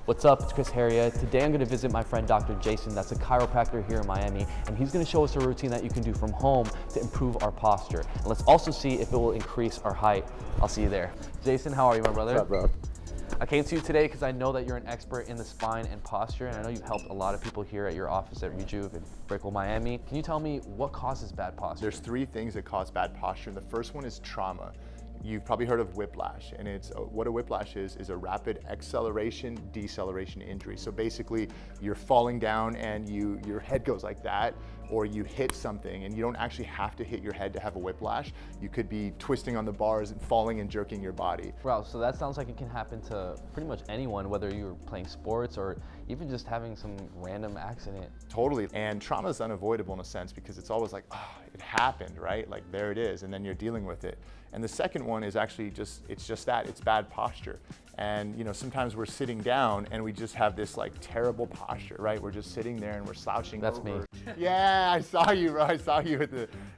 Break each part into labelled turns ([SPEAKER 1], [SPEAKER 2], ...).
[SPEAKER 1] What's up, it's Chris Heria. Today I'm gonna visit my friend Dr. Jason, that's a chiropractor here in Miami, and he's gonna show us a routine that you can do from home to improve our posture. And let's also see if it will increase our height. I'll see you there. Jason, how are you, my brother?
[SPEAKER 2] What's up, bro?
[SPEAKER 1] I came to you today because I know that you're an expert in the spine and posture, and I know you've helped a lot of people here at your office at Rejuve in Brickell, Miami. Can you tell me what causes bad posture?
[SPEAKER 2] There's three things that cause bad posture, and the first one is trauma. You've probably heard of whiplash, and it's what a whiplash is a rapid acceleration, deceleration injury. So basically, you're falling down and your head goes like that, or you hit something, and you don't actually have to hit your head to have a whiplash. You could be twisting on the bars and falling and jerking your body.
[SPEAKER 1] Wow, so that sounds like it can happen to pretty much anyone, whether you're playing sports or even just having some random accident.
[SPEAKER 2] Totally, and trauma is unavoidable in a sense because it's always like, oh, it happened, right? Like there it is, and then you're dealing with it. And the second one is actually it's bad posture. And sometimes we're sitting down and we just have this like terrible posture, right? We're just sitting there and we're slouching
[SPEAKER 1] That's
[SPEAKER 2] over.
[SPEAKER 1] me.
[SPEAKER 2] Yeah, I saw you, bro. I saw you with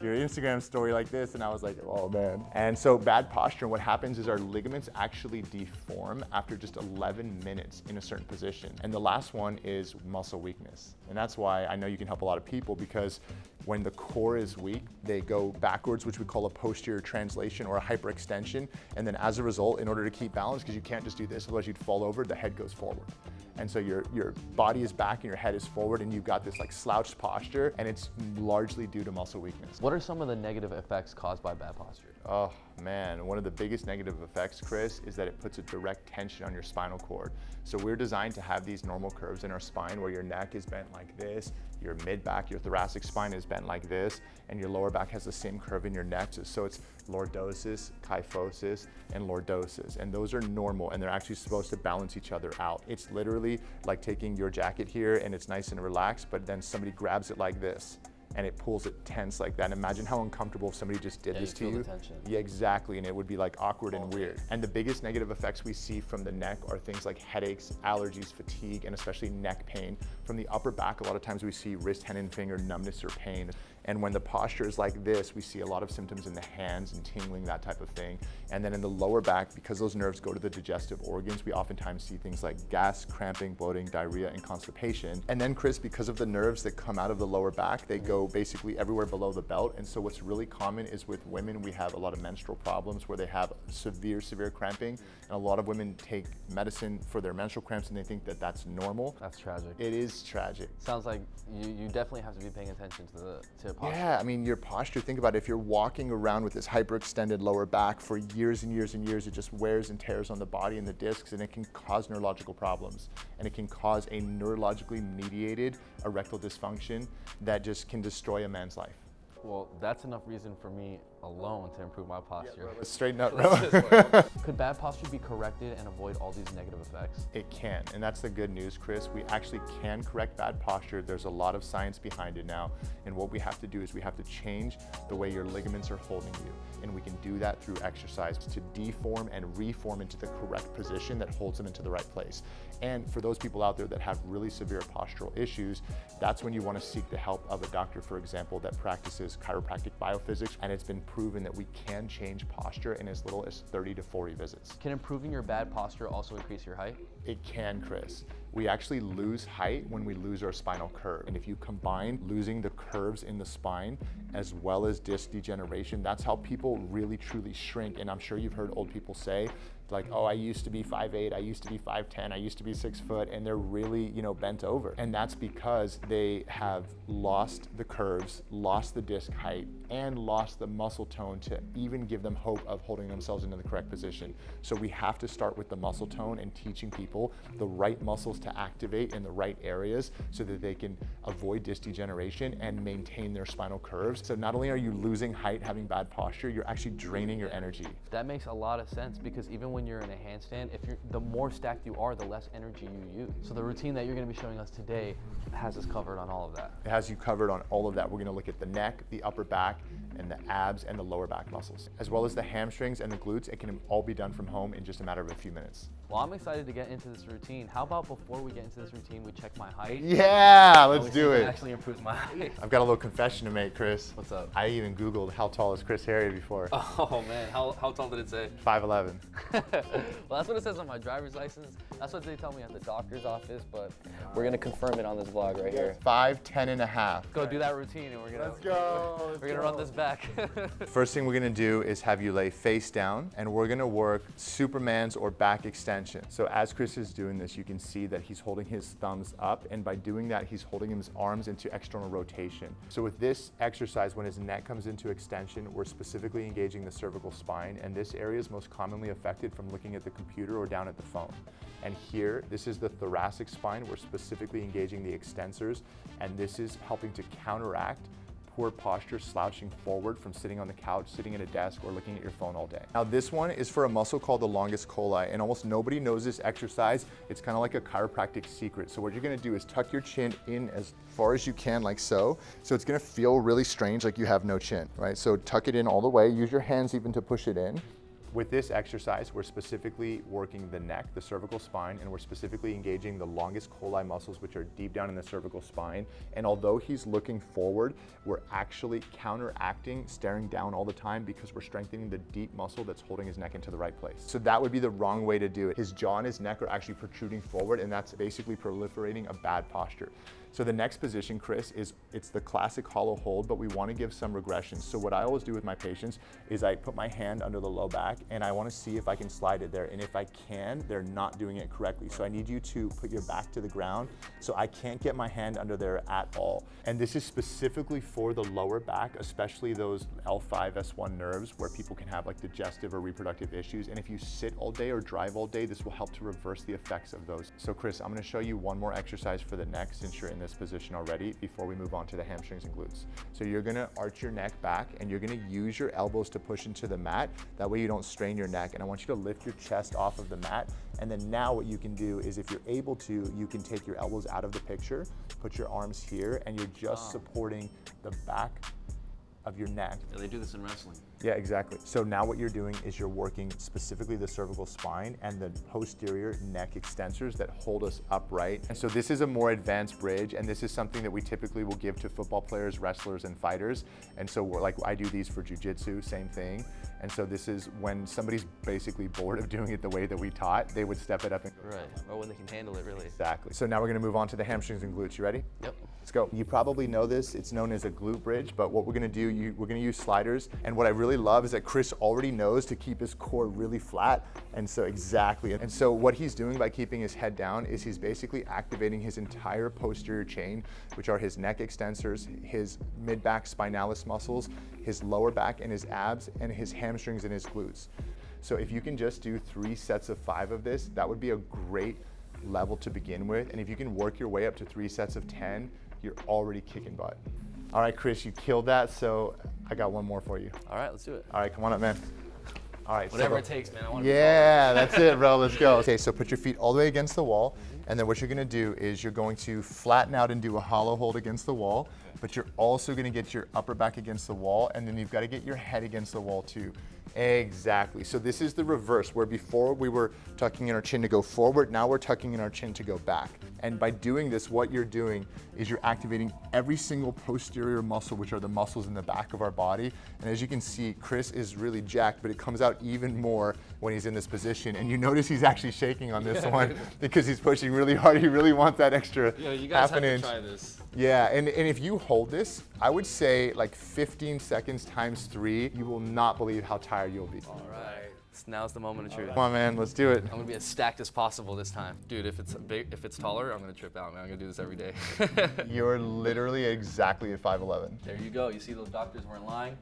[SPEAKER 2] your Instagram story like this, and I was like, oh man. And so bad posture, what happens is our ligaments actually deform after just 11 minutes in a certain position. And the last one is muscle weakness. And that's why I know you can help a lot of people, because when the core is weak, they go backwards, which we call a posterior translation or a hyperextension. And then as a result, in order to keep balance, because you can't just do this, otherwise you'd fall over, the head goes forward. And so your body is back and your head is forward, and you've got this like slouched posture, and it's largely due to muscle weakness.
[SPEAKER 1] What are some of the negative effects caused by bad posture?
[SPEAKER 2] Oh man, one of the biggest negative effects, Chris, is that it puts a direct tension on your spinal cord. So we're designed to have these normal curves in our spine where your neck is bent like this, your mid-back, your thoracic spine is bent like this, and your lower back has the same curve in your neck. So it's lordosis, kyphosis, and lordosis. And those are normal, and they're actually supposed to balance each other out. It's literally like taking your jacket here and it's nice and relaxed, but then somebody grabs it like this and it pulls it tense like that. And imagine how uncomfortable if somebody just did this to you. Yeah, exactly, and it would be like awkward and weird. And the biggest negative effects we see from the neck are things like headaches, allergies, fatigue, and especially neck pain. From the upper back, a lot of times we see wrist, hand, and finger numbness or pain. And when the posture is like this, we see a lot of symptoms in the hands and tingling, that type of thing. And then in the lower back, because those nerves go to the digestive organs, we oftentimes see things like gas, cramping, bloating, diarrhea, and constipation. And then, Chris, because of the nerves that come out of the lower back, they go basically everywhere below the belt. And so what's really common is with women, we have a lot of menstrual problems where they have severe cramping. And a lot of women take medicine for their menstrual cramps and they think that that's normal.
[SPEAKER 1] That's tragic.
[SPEAKER 2] It is tragic.
[SPEAKER 1] Sounds like you definitely have to be paying attention to posture.
[SPEAKER 2] Yeah, I mean, your posture, think about it. If you're walking around with this hyperextended lower back for years and years and years, it just wears and tears on the body and the discs, and it can cause neurological problems. And it can cause a neurologically mediated erectile dysfunction that just can destroy a man's life.
[SPEAKER 1] Well, that's enough reason for me alone to improve my posture.
[SPEAKER 2] Let's straighten up, bro.
[SPEAKER 1] Could bad posture be corrected and avoid all these negative effects?
[SPEAKER 2] It can, and that's the good news, Chris. We actually can correct bad posture. There's a lot of science behind it now, and what we have to do is we have to change the way your ligaments are holding you, and we can do that through exercise to deform and reform into the correct position that holds them into the right place. And for those people out there that have really severe postural issues, that's when you want to seek the help of a doctor, for example, that practices chiropractic biophysics, and it's been proven that we can change posture in as little as 30 to 40 visits.
[SPEAKER 1] Can improving your bad posture also increase your height?
[SPEAKER 2] It can, Chris. We actually lose height when we lose our spinal curve. And if you combine losing the curves in the spine as well as disc degeneration, that's how people really truly shrink. And I'm sure you've heard old people say, like, oh, I used to be 5'8", I used to be 5'10", I used to be 6 foot, and they're really, bent over. And that's because they have lost the curves, lost the disc height, and lost the muscle tone to even give them hope of holding themselves into the correct position. So we have to start with the muscle tone and teaching people the right muscles to activate in the right areas so that they can avoid disc degeneration and maintain their spinal curves. So not only are you losing height, having bad posture, you're actually draining your energy.
[SPEAKER 1] That makes a lot of sense, because even when you're in a handstand, the more stacked you are, the less energy you use. So the routine that you're going to be showing us today has us covered on all of that.
[SPEAKER 2] It has you covered on all of that. We're going to look at the neck, the upper back, and the abs and the lower back muscles, as well as the hamstrings and the glutes. It can all be done from home in just a matter of a few minutes.
[SPEAKER 1] Well, I'm excited to get into this routine. How about before we get into this routine, we check my height?
[SPEAKER 2] Yeah, let's do it.
[SPEAKER 1] Actually improves my height.
[SPEAKER 2] I've got a little confession to make, Chris.
[SPEAKER 1] What's up?
[SPEAKER 2] I even Googled how tall is Chris Heria before.
[SPEAKER 1] Oh man, how tall did it say?
[SPEAKER 2] 5'11".
[SPEAKER 1] Well, that's what it says on my driver's license. That's what they tell me at the doctor's office, but we're gonna confirm it on this vlog right here.
[SPEAKER 2] 5'10" and a half.
[SPEAKER 1] Go do that routine and
[SPEAKER 2] Let's go.
[SPEAKER 1] we're gonna run this back.
[SPEAKER 2] First thing we're gonna do is have you lay face down, and we're gonna work Superman's or back extension. So as Chris is doing this, you can see that he's holding his thumbs up, and by doing that, he's holding his arms into external rotation. So with this exercise, when his neck comes into extension, we're specifically engaging the cervical spine, and this area is most commonly affected from looking at the computer or down at the phone. And here, this is the thoracic spine. We're specifically engaging the extensors, and this is helping to counteract poor posture, slouching forward from sitting on the couch, sitting at a desk, or looking at your phone all day. Now this one is for a muscle called the longus colli, and almost nobody knows this exercise. It's kind of like a chiropractic secret. So what you're gonna do is tuck your chin in as far as you can, like so. So it's gonna feel really strange, like you have no chin, right? So tuck it in all the way. Use your hands even to push it in. With this exercise, we're specifically working the neck, the cervical spine, and we're specifically engaging the longus colli muscles, which are deep down in the cervical spine. And although he's looking forward, we're actually counteracting staring down all the time because we're strengthening the deep muscle that's holding his neck into the right place. So that would be the wrong way to do it. His jaw and his neck are actually protruding forward, and that's basically proliferating a bad posture. So the next position, Chris, it's the classic hollow hold, but we want to give some regression. So what I always do with my patients is I put my hand under the low back and I want to see if I can slide it there. And if I can, they're not doing it correctly. So I need you to put your back to the ground. So I can't get my hand under there at all. And this is specifically for the lower back, especially those L5, S1 nerves where people can have like digestive or reproductive issues. And if you sit all day or drive all day, this will help to reverse the effects of those. So Chris, I'm going to show you one more exercise for the neck since you're in this position already before we move on to the hamstrings and glutes. So you're gonna arch your neck back and you're gonna use your elbows to push into the mat. That way you don't strain your neck. And I want you to lift your chest off of the mat. And then now what you can do is if you're able to, you can take your elbows out of the picture, put your arms here, and you're just supporting the back of your neck.
[SPEAKER 1] Yeah, they do this in wrestling.
[SPEAKER 2] Yeah, exactly. So now what you're doing is you're working specifically the cervical spine and the posterior neck extensors that hold us upright. And so this is a more advanced bridge, and this is something that we typically will give to football players, wrestlers, and fighters. And so I do these for jiu-jitsu, same thing. And so this is when somebody's basically bored of doing it the way that we taught, they would step it up and go.
[SPEAKER 1] Right, or when they can handle it, really.
[SPEAKER 2] Exactly. So now we're gonna move on to the hamstrings and glutes. You ready?
[SPEAKER 1] Yep.
[SPEAKER 2] Let's go. You probably know this, it's known as a glute bridge, but what we're gonna do, we're gonna use sliders. And what I really love is that Chris already knows to keep his core really flat. And so exactly. And so what he's doing by keeping his head down is he's basically activating his entire posterior chain, which are his neck extensors, his mid-back spinalis muscles, his lower back and his abs, and his hamstrings and his glutes. So if you can just do 3 sets of 5 of this, that would be a great level to begin with. And if you can work your way up to 3 sets of 10, you're already kicking butt. All right, Chris, you killed that, so I got one more for you.
[SPEAKER 1] All right, let's do it.
[SPEAKER 2] All right, come on up, man. All right.
[SPEAKER 1] Whatever it takes, man. I want to
[SPEAKER 2] Yeah, that's it, bro. Let's go. Okay, so put your feet all the way against the wall, and then what you're gonna do is you're going to flatten out and do a hollow hold against the wall, but you're also gonna get your upper back against the wall, and then you've got to get your head against the wall too. Exactly. So this is the reverse, where before we were tucking in our chin to go forward, now we're tucking in our chin to go back. And by doing this, what you're doing is you're activating every single posterior muscle, which are the muscles in the back of our body. And as you can see, Chris is really jacked, but it comes out even more when he's in this position. And you notice he's actually shaking on this one because he's pushing really hard. He really wants that extra
[SPEAKER 1] you guys
[SPEAKER 2] half an
[SPEAKER 1] have
[SPEAKER 2] inch.
[SPEAKER 1] to try this.
[SPEAKER 2] Yeah, and if you hold this, I would say like 15 seconds times 3, you will not believe how tired you'll be.
[SPEAKER 1] All right. Now's the moment of truth.
[SPEAKER 2] Come on, man, let's do it.
[SPEAKER 1] I'm gonna be as stacked as possible this time. Dude, if it's big, if it's taller, I'm gonna trip out, man. I'm gonna do this every day.
[SPEAKER 2] You're literally exactly at 5'11".
[SPEAKER 1] There you go. You see those doctors weren't lying?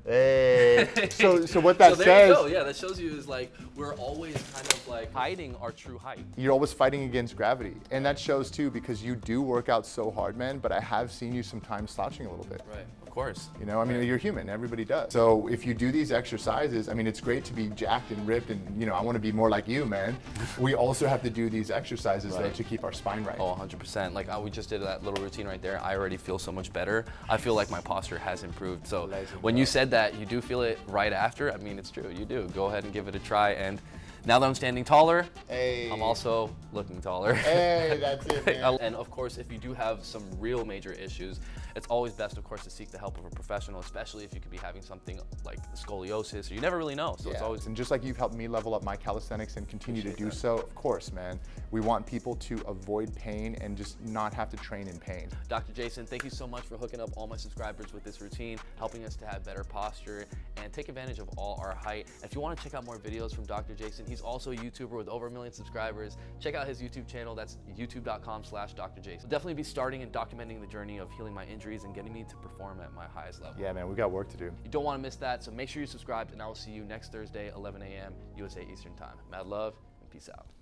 [SPEAKER 2] Hey. So what that
[SPEAKER 1] so there
[SPEAKER 2] says,
[SPEAKER 1] you go. Yeah, that shows you is like we're always kind of like hiding our true height.
[SPEAKER 2] you're always fighting against gravity. And that shows too, because you do work out so hard, man, but I have seen you sometimes slouching a little bit.
[SPEAKER 1] Right. Of course.
[SPEAKER 2] You know, I mean, you're human, everybody does. So if you do these exercises, I mean, it's great to be jacked and ripped and, you know, I want to be more like you, man. We also have to do these exercises though to keep our spine right.
[SPEAKER 1] Oh, 100%. Like we just did that little routine right there. I already feel so much better. I feel like my posture has improved. So when you said that you do feel it right after, I mean, it's true, you do. Go ahead and give it a try. And Now that I'm standing taller,
[SPEAKER 2] Hey.
[SPEAKER 1] I'm also looking taller.
[SPEAKER 2] Hey, that's it, man.
[SPEAKER 1] And of course, if you do have some real major issues, it's always best, of course, to seek the help of a professional, especially if you could be having something like scoliosis, or you never really know. So it's always.
[SPEAKER 2] And just like you've helped me level up my calisthenics and continue to do so, of course, man, we want people to avoid pain and just not have to train in pain.
[SPEAKER 1] Dr. Jason, thank you so much for hooking up all my subscribers with this routine, helping us to have better posture and take advantage of all our height. If you want to check out more videos from Dr. Jason, he's also a YouTuber with over 1 million subscribers. Check out his YouTube channel. That's youtube.com/Dr. Jason. Definitely be starting and documenting the journey of healing my injuries and getting me to perform at my highest level.
[SPEAKER 2] Yeah, man, we got work to do.
[SPEAKER 1] You don't want to miss that, so make sure you subscribe, and I will see you next Thursday, 11 a.m. USA Eastern Time. Mad love and peace out.